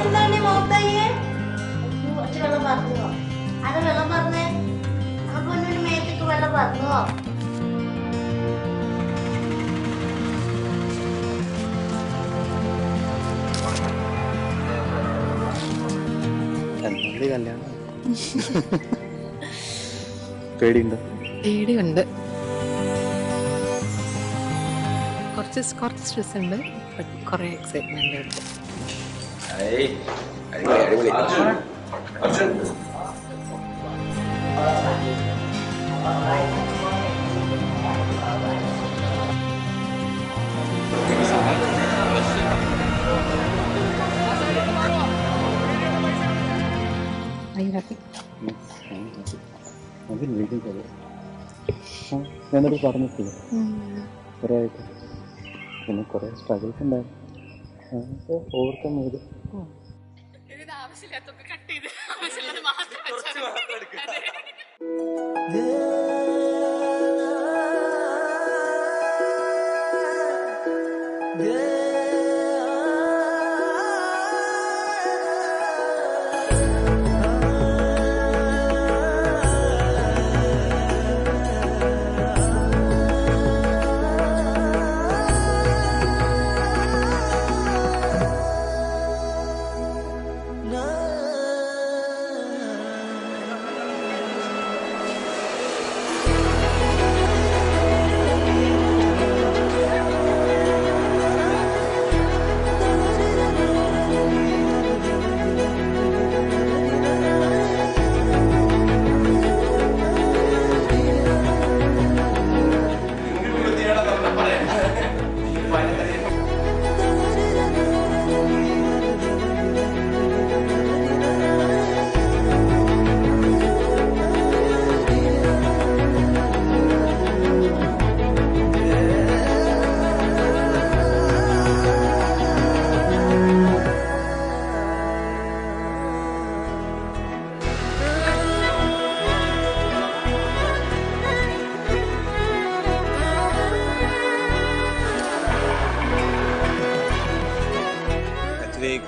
എന്താണ് മോത്തയ്യേ വെള്ളം പറഞ്ഞോ? അത് വെള്ളം പറഞ്ഞേ. ആ പൊന്നിന് മേത്തേക്ക് വെള്ളം പറഞ്ഞോ? പേടിയുണ്ട്. കുറച്ച് സ്ട്രെസ് ഉണ്ട്, കുറെ എക്സൈറ്റ്മെന്റ് ഉണ്ട്. ഞാനത് പറഞ്ഞിട്ടില്ല കുറേ ആയിട്ട്. പിന്നെ കുറേ സ്ട്രഗിൾസ് ഉണ്ടായിരുന്നു, ഓവർകം ചെയ്ത്.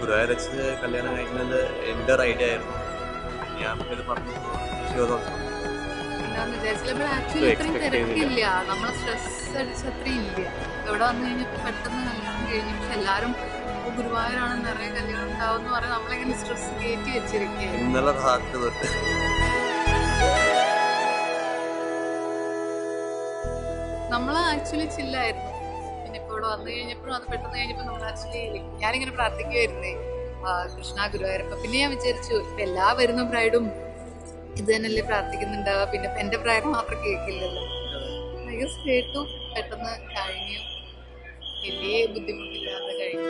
ഗുരുവായൂർ വെച്ച് കല്യാണം കഴിക്കുന്നത് എൻ്റെ ഒരു ഐഡിയ ആയിരുന്നു. ഞാൻ ഇത് പറഞ്ഞു തിരക്കില്ല, നമ്മളെ സ്ട്രെസ് അടിച്ച് അത്രയും ഇല്ല. ഇവിടെ വന്നു കഴിഞ്ഞപ്പോൾ പെട്ടെന്ന് കല്യാണം കഴിഞ്ഞു. പക്ഷെ എല്ലാവരും ഗുരുവായൂരാണെന്ന് അറിയാം, കല്യാണം ഉണ്ടാവും എന്ന് പറയാൻ നമ്മളെങ്ങനെ സ്ട്രെസ് കയറ്റി വെച്ചിരിക്കുക. ഇന്നലെ രാത്രി തൊട്ട് നമ്മൾ ആക്ച്വലി ചില്ലായിരുന്നു. പിന്നെ ഇപ്പോൾ ഇവിടെ വന്നു കഴിഞ്ഞപ്പോഴും അത് പെട്ടെന്ന് കഴിഞ്ഞപ്പോൾ നമ്മൾ ആക്ച്വലി ഞാനിങ്ങനെ പ്രാർത്ഥിക്കുമായിരുന്നേ, കൃഷ്ണ ഗുരുവായൂരപ്പ. പിന്നെ ഞാൻ വിചാരിച്ചു ഇപ്പം എല്ലാ വരുന്ന ബ്രൈഡും ഇത് തന്നെയല്ലേ പ്രാർത്ഥിക്കുന്നുണ്ടാവുക, പിന്നെ ഇപ്പം എൻ്റെ പ്രയർ മാത്രം കേൾക്കില്ലല്ലോ. കേട്ടു, പെട്ടെന്ന് കഴിഞ്ഞു, വലിയ ബുദ്ധിമുട്ടില്ലാതെ കഴിഞ്ഞു.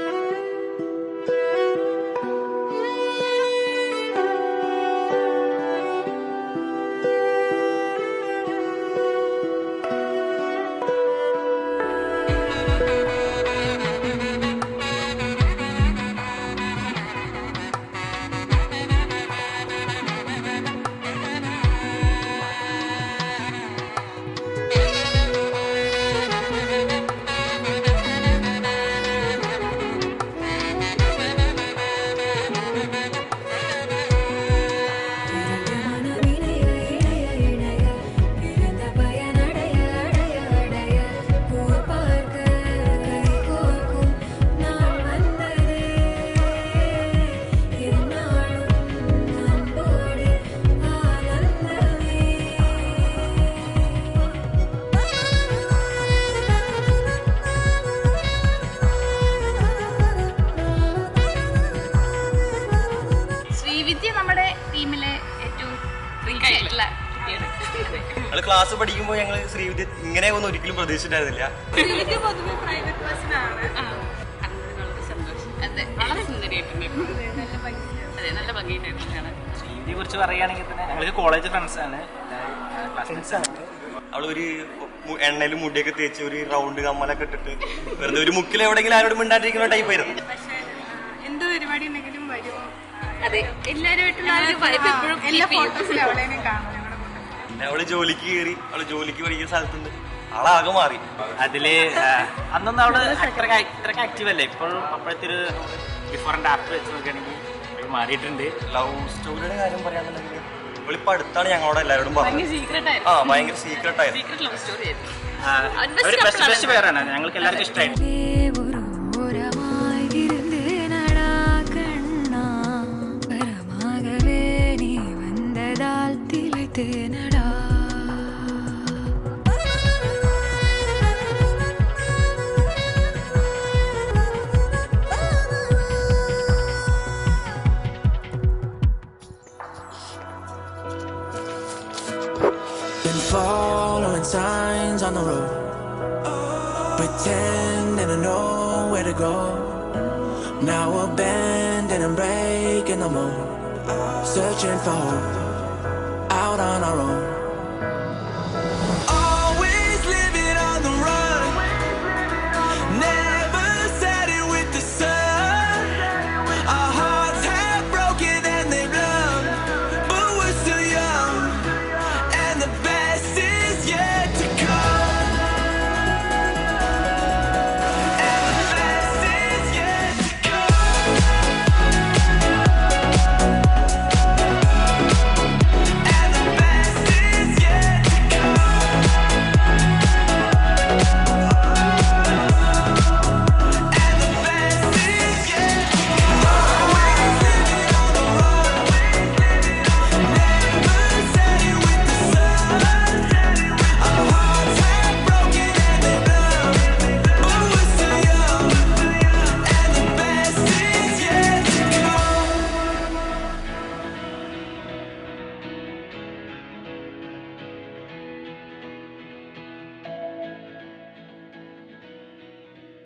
ക്ലാസ് പഠിക്കുമ്പോൾ ഞങ്ങൾ ശ്രീവിദ്യ ഇങ്ങനെ ഒന്നും ഒരിക്കലും പ്രതീക്ഷിച്ചിട്ടായിരുന്നില്ല. ശ്രീവിദ്യയെ കുറിച്ച് പറയുകയാണെങ്കിൽ തന്നെ ഞങ്ങൾക്ക് കോളേജ് ഫ്രണ്ട്സാണ്. അവളൊരു എണ്ണയിൽ മുടിയൊക്കെ തേച്ച് ഒരു റൗണ്ട് കമ്മലൊക്കെ ഇട്ടിട്ട് വെറുതെ ഒരു മുക്കിൽ എവിടെയെങ്കിലും ആരോടും മിണ്ടാണ്ടിരിക്കുന്ന ടൈപ്പ് ആയിരുന്നു. എന്തോ പരിപാടി ഉണ്ടെങ്കിലും വരും. അതെ, എല്ലാവരുമായിട്ടുള്ള എല്ലാ ഫോട്ടോസിലും അവളെ കാണും. അവള് ജോലിക്ക് കയറി, അവള് ജോലിക്ക് പഠിക്കുന്ന സ്ഥലത്തുണ്ട്. ആളാകെ മാറി. അതില് അന്നൊന്നും അവള് ഇത്രക്ക് ആക്റ്റീവ് അല്ലേ. ഇപ്പോൾ അപ്പോഴത്തെ ഒരു ബിഫോർ ആൻഡ് ആഫ്റ്റർ വെച്ച് നോക്കുകയാണെങ്കിൽ മാറിയിട്ടുണ്ട്. ലവ് സ്റ്റോറിയുടെ കാര്യം പറയാന്നുണ്ടെങ്കിൽ ഇവളിപ്പോ അടുത്താണ് ഞങ്ങളോട് എല്ലാവരോടും പറഞ്ഞത്. ഭയങ്കര സീക്രട്ട് ആയിരുന്നു. ബെസ്റ്റ് പേരാണ്, ഞങ്ങൾക്ക് എല്ലാവർക്കും ഇഷ്ടമായിട്ട്. Been following signs on the road, pretending to know where to go. Now we're bending and breaking the mold, searching for hope out on our own.